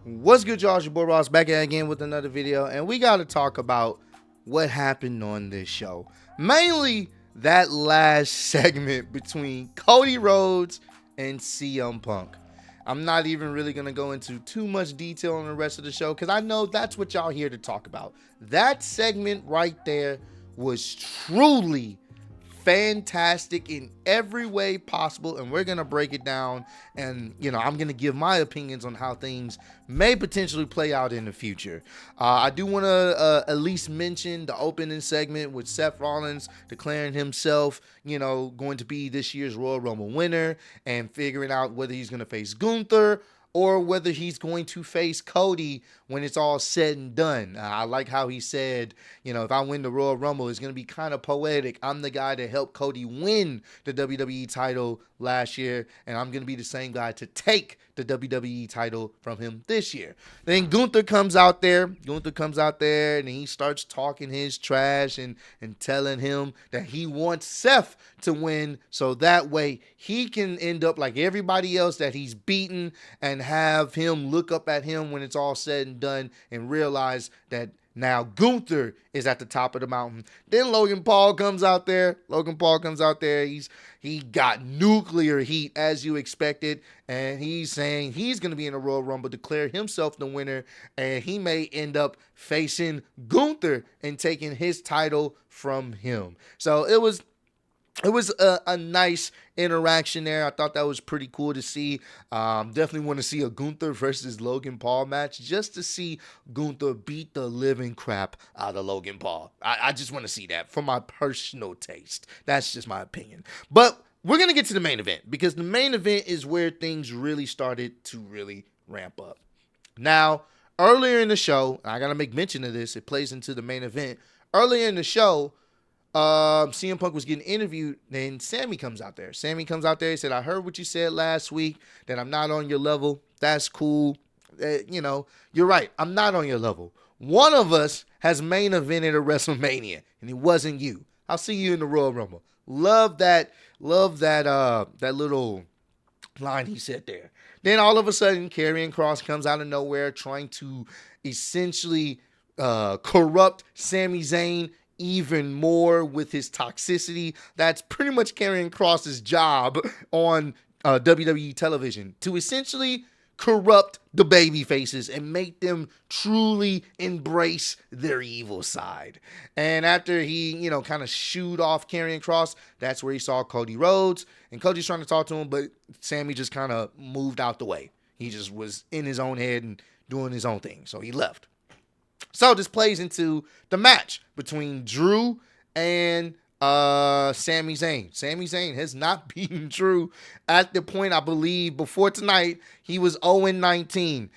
What's good, y'all? It's your boy Ross back at again with another video, and we got to talk about what happened on this show. Mainly that last segment between Cody Rhodes and CM Punk. I'm not even really going to go into too much detail on the rest of the show because I know that's what y'all here to talk about. That segment right there was truly fantastic in every way possible, and we're gonna break it down, and I'm gonna give my opinions on how things may potentially play out in the future. I do want to at least mention the opening segment with Seth Rollins declaring himself going to be this year's Royal Rumble winner and figuring out whether he's gonna face Gunther or whether he's going to face Cody when it's all said and done. I like how he said, if I win the Royal Rumble, it's going to be kind of poetic. I'm the guy that helped Cody win the WWE title last year, and I'm going to be the same guy to take the WWE title from him this year. Then Gunther comes out there, and he starts talking his trash and telling him that he wants Seth to win so that way he can end up like everybody else that he's beaten and have him look up at him when it's all said and done and realize that now Gunther is at the top of the mountain. Then Logan Paul comes out there. He got nuclear heat as you expected, and he's saying he's going to be in the Royal Rumble, declare himself the winner, and he may end up facing Gunther and taking his title from him. So it was a nice interaction there. I thought that was pretty cool to see. Definitely want to see a Gunther versus Logan Paul match just to see Gunther beat the living crap out of Logan Paul. I just want to see that for my personal taste. That's just my opinion. But we're going to get to the main event because the main event is where things really started to really ramp up. Now, earlier in the show, I got to make mention of this. It plays into the main event. Earlier in the show, CM Punk was getting interviewed, then Sammy comes out there. He said, I heard what you said last week, that I'm not on your level. That's cool. You're right. I'm not on your level. One of us has main evented a WrestleMania, and it wasn't you. I'll see you in the Royal Rumble. Love that little line he said there. Then all of a sudden, Karrion Kross comes out of nowhere trying to essentially corrupt Sami Zayn even more with his toxicity. That's pretty much Karrion Kross's job on WWE television, to essentially corrupt the baby faces and make them truly embrace their evil side. And after he, kind of shooed off Karrion Kross, that's where he saw Cody Rhodes, and Cody's trying to talk to him, but Sammy just kind of moved out the way. He just was in his own head and doing his own thing, so he left. So this plays into the match between Drew and Sami Zayn. Sami Zayn has not beaten Drew at the point, I believe, before tonight. He was 0-19.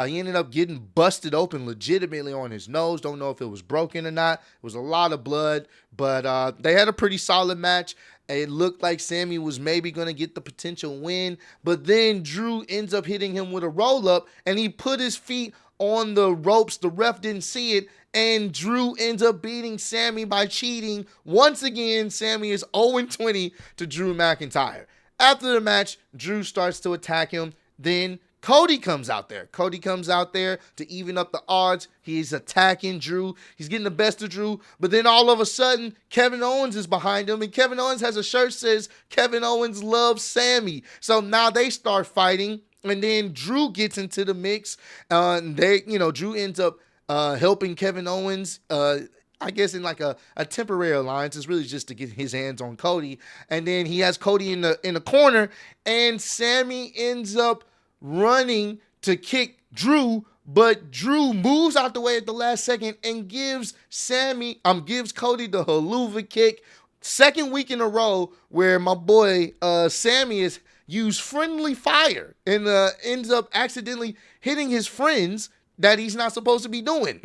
He ended up getting busted open legitimately on his nose. Don't know if it was broken or not. It was a lot of blood, but they had a pretty solid match. It looked like Sammy was maybe going to get the potential win, but then Drew ends up hitting him with a roll-up, and he put his feet on the ropes. The ref didn't see it, and Drew ends up beating Sammy by cheating. Once again, Sammy is 0-20 to Drew McIntyre. After the match, Drew starts to attack him. Then Cody comes out there. To even up the odds. He's attacking Drew. He's getting the best of Drew. But then all of a sudden, Kevin Owens is behind him. And Kevin Owens has a shirt that says, Kevin Owens loves Sammy. So now they start fighting. And then Drew gets into the mix. Drew ends up helping Kevin Owens, I guess in like a temporary alliance. It's really just to get his hands on Cody. And then he has Cody in the corner, and Sammy ends up running to kick Drew, but Drew moves out the way at the last second and gives Cody the haluva kick. Second week in a row where my boy Sammy is used friendly fire and ends up accidentally hitting his friends that he's not supposed to be doing.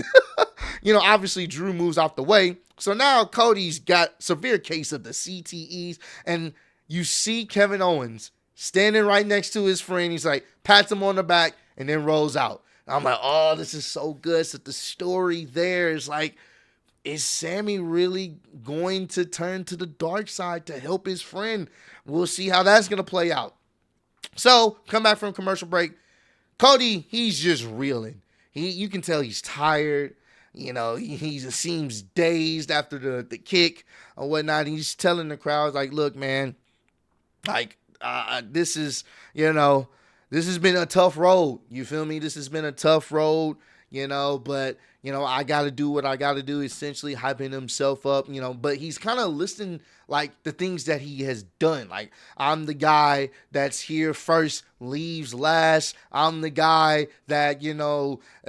Obviously Drew moves out the way. So now Cody's got severe case of the CTEs, and you see Kevin Owens standing right next to his friend. He's like, pats him on the back and then rolls out. I'm like, oh, this is so good. So the story there is like, is Sammy really going to turn to the dark side to help his friend? We'll see how that's going to play out. So, come back from commercial break. Cody, he's just reeling. You can tell he's tired. He just seems dazed after the kick or whatnot. He's telling the crowd, like, look, man, like, this is, this has been a tough road. You feel me? This has been a tough road, but, I got to do what I got to do, essentially hyping himself up, but he's kind of listing, like, the things that he has done. Like, I'm the guy that's here first, leaves last. I'm the guy that,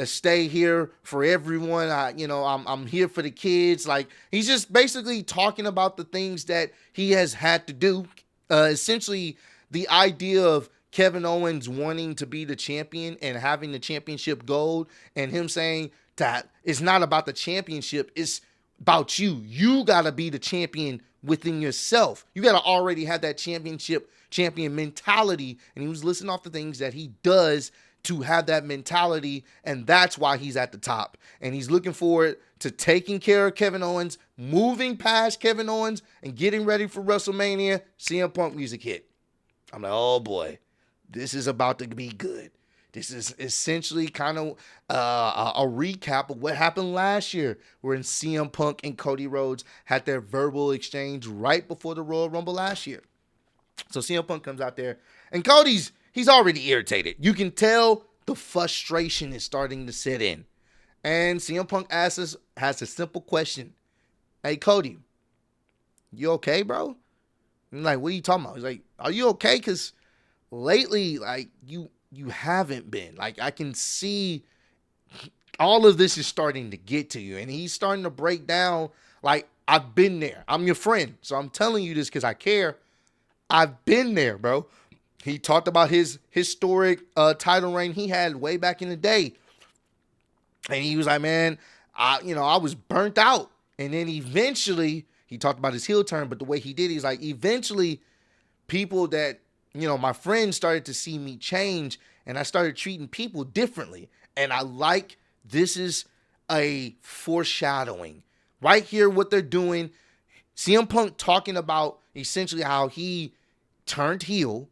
stay here for everyone. I'm here for the kids. Like, he's just basically talking about the things that he has had to do. Essentially, the idea of Kevin Owens wanting to be the champion and having the championship gold, and him saying that it's not about the championship, it's about you. You got to be the champion within yourself. You got to already have that champion mentality, and he was listing off the things that he does to have that mentality, and that's why he's at the top. And he's looking forward to taking care of Kevin Owens, moving past Kevin Owens, and getting ready for WrestleMania. CM Punk music hit. I'm like, oh boy, this is about to be good. This is essentially kind of a recap of what happened last year, when CM Punk and Cody Rhodes had their verbal exchange right before the Royal Rumble last year. So CM Punk comes out there, and he's already irritated. You can tell the frustration is starting to set in. And CM Punk has a simple question. Hey, Cody, you okay, bro? I'm like, what are you talking about? He's like, are you okay? Because lately, like, you haven't been. Like, I can see all of this is starting to get to you. And he's starting to break down, like, I've been there. I'm your friend. So I'm telling you this because I care. I've been there, bro. He talked about his historic title reign he had way back in the day. And he was like, man, I was burnt out. And then eventually, he talked about his heel turn, but the way he did, he's like, eventually, people that, my friends started to see me change, and I started treating people differently. And I like, this is a foreshadowing. Right here, what they're doing, CM Punk talking about essentially how he turned heel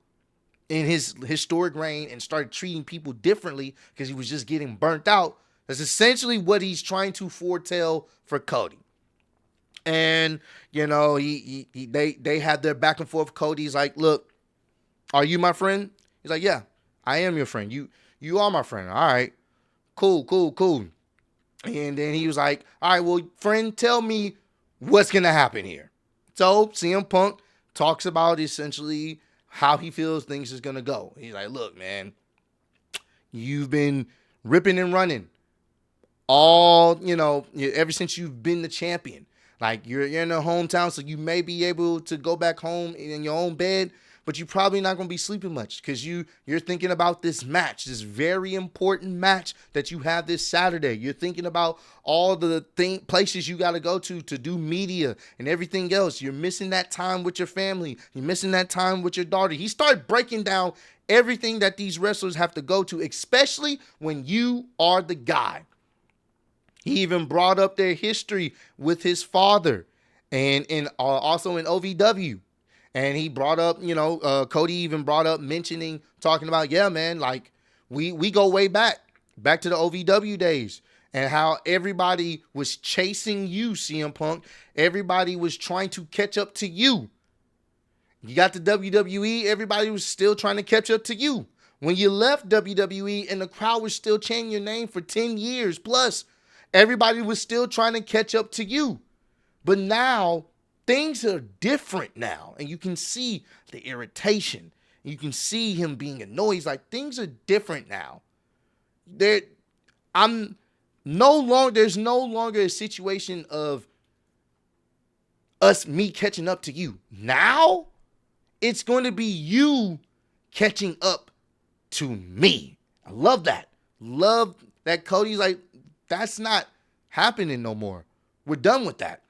in his historic reign and started treating people differently because he was just getting burnt out. That's essentially what he's trying to foretell for Cody. And, they had their back and forth. Cody's like, look, are you my friend? He's like, yeah, I am your friend. You are my friend. All right, cool. And then he was like, all right, well, friend, tell me what's going to happen here. So CM Punk talks about essentially how he feels things is going to go. He's like, look, man, you've been ripping and running all, ever since you've been the champion. Like, you're in the hometown, so you may be able to go back home in your own bed, but you're probably not going to be sleeping much because you're thinking about this match, this very important match that you have this Saturday. You're thinking about all the places you got to go to do media and everything else. You're missing that time with your family. You're missing that time with your daughter. He started breaking down everything that these wrestlers have to go to, especially when you are the guy. He even brought up their history with his father and also in OVW. And he brought up, Cody even brought up talking about, yeah, man, like we go way back to the OVW days and how everybody was chasing you, CM Punk. Everybody was trying to catch up to you. You got the WWE, everybody was still trying to catch up to you. When you left WWE and the crowd was still chanting your name for 10 years plus, everybody was still trying to catch up to you. But now, things are different now. And you can see the irritation. You can see him being annoyed. He's like, things are different now. There's no longer a situation of me catching up to you. Now, it's going to be you catching up to me. I love that. Love that Cody's like, that's not happening no more. We're done with that.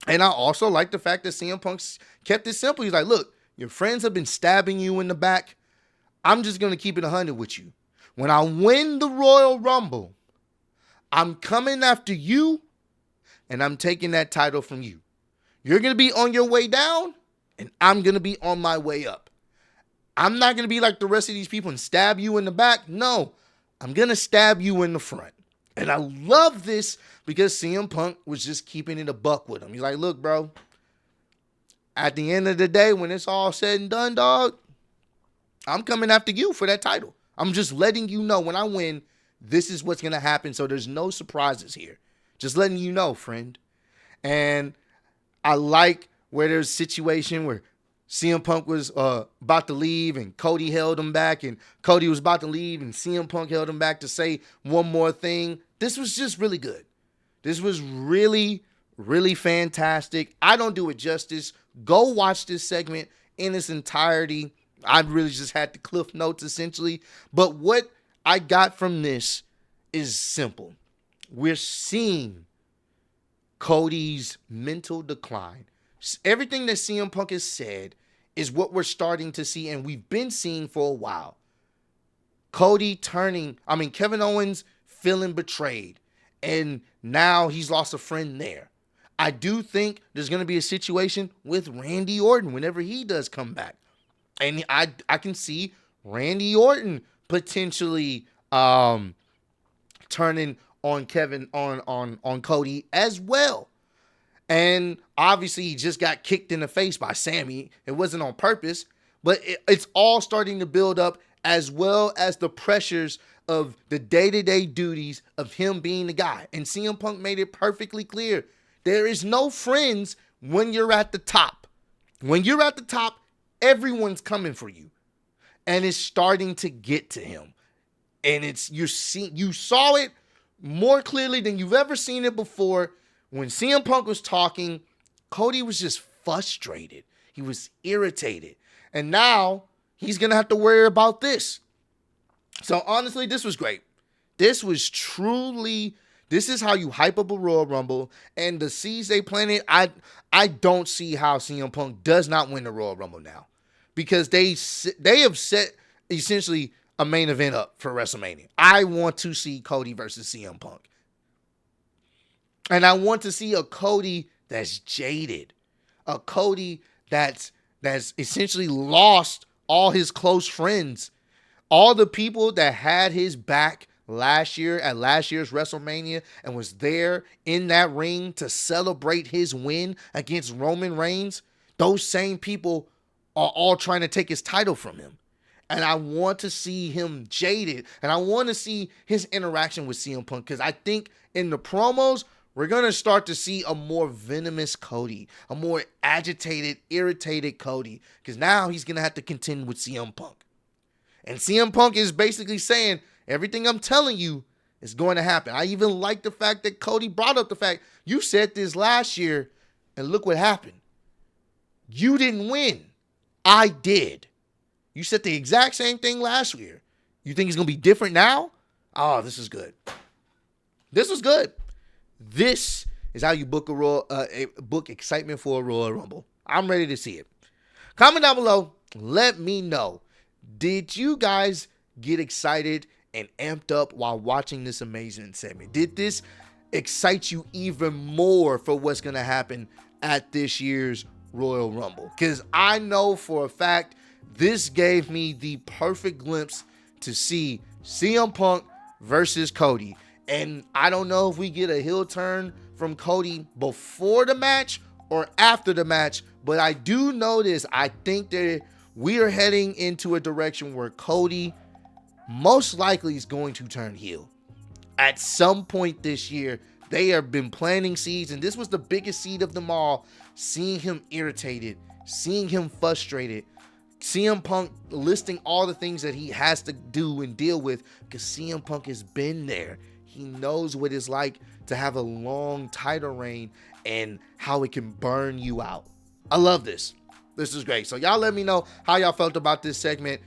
And I also like the fact that CM Punk kept it simple. He's like, look, your friends have been stabbing you in the back. I'm just going to keep it 100 with you. When I win the Royal Rumble, I'm coming after you, and I'm taking that title from you. You're going to be on your way down, and I'm going to be on my way up. I'm not going to be like the rest of these people and stab you in the back. No, I'm going to stab you in the front. And I love this because CM Punk was just keeping it a buck with him. He's like, look, bro, at the end of the day, when it's all said and done, dog, I'm coming after you for that title. I'm just letting you know when I win, this is what's going to happen. So there's no surprises here. Just letting you know, friend. And I like where there's a situation where CM Punk was about to leave and Cody held him back, and Cody was about to leave and CM Punk held him back to say one more thing. This was just really good. This was really, really fantastic. I don't do it justice. Go watch this segment in its entirety. I really just had the cliff notes essentially. But what I got from this is simple. We're seeing Cody's mental decline. Everything that CM Punk has said is what we're starting to see, and we've been seeing for a while. Kevin Owens feeling betrayed, and now he's lost a friend there. I do think there's going to be a situation with Randy Orton whenever he does come back. And I can see Randy Orton potentially turning on Cody as well. And obviously he just got kicked in the face by Sammy. It wasn't on purpose, but it's all starting to build up, as well as the pressures of the day-to-day duties of him being the guy. And CM Punk made it perfectly clear. There is no friends when you're at the top. When you're at the top, everyone's coming for you. And it's starting to get to him. And you saw it more clearly than you've ever seen it before. When CM Punk was talking, Cody was just frustrated. He was irritated. And now he's going to have to worry about this. So honestly, this was great. This is how you hype up a Royal Rumble. And the seeds they planted, I don't see how CM Punk does not win the Royal Rumble now. Because they have set essentially a main event up for WrestleMania. I want to see Cody versus CM Punk. And I want to see a Cody that's jaded. A Cody that's essentially lost all his close friends. All the people that had his back last year at last year's WrestleMania and was there in that ring to celebrate his win against Roman Reigns. Those same people are all trying to take his title from him. And I want to see him jaded. And I want to see his interaction with CM Punk. Because I think in the promos, we're going to start to see a more venomous Cody. A more agitated, irritated Cody. Because now he's going to have to contend with CM Punk. And CM Punk is basically saying, everything I'm telling you is going to happen. I even like the fact that Cody brought up the fact, you said this last year, and look what happened. You didn't win. I did. You said the exact same thing last year. You think it's going to be different now? Oh, this is good. This was good. This is how you book book excitement for a Royal Rumble. I'm ready to see it. Comment down below. Let me know. Did you guys get excited and amped up while watching this amazing segment? Did this excite you even more for what's going to happen at this year's Royal Rumble? Because I know for a fact this gave me the perfect glimpse to see CM Punk versus Cody. And I don't know if we get a heel turn from Cody before the match or after the match, but I do know this. I think that we are heading into a direction where Cody most likely is going to turn heel. At some point this year, they have been planting seeds, and this was the biggest seed of them all. Seeing him irritated, seeing him frustrated, CM Punk listing all the things that he has to do and deal with, because CM Punk has been there. He knows what it's like to have a long title reign and how it can burn you out. I love this. This is great. So y'all let me know how y'all felt about this segment.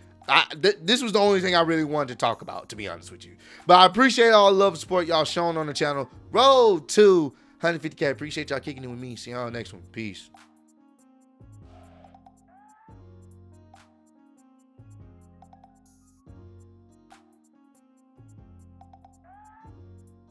This was the only thing I really wanted to talk about, to be honest with you. But I appreciate all the love and support y'all showing on the channel. Road to 150K. Appreciate y'all kicking it with me. See y'all next one. Peace.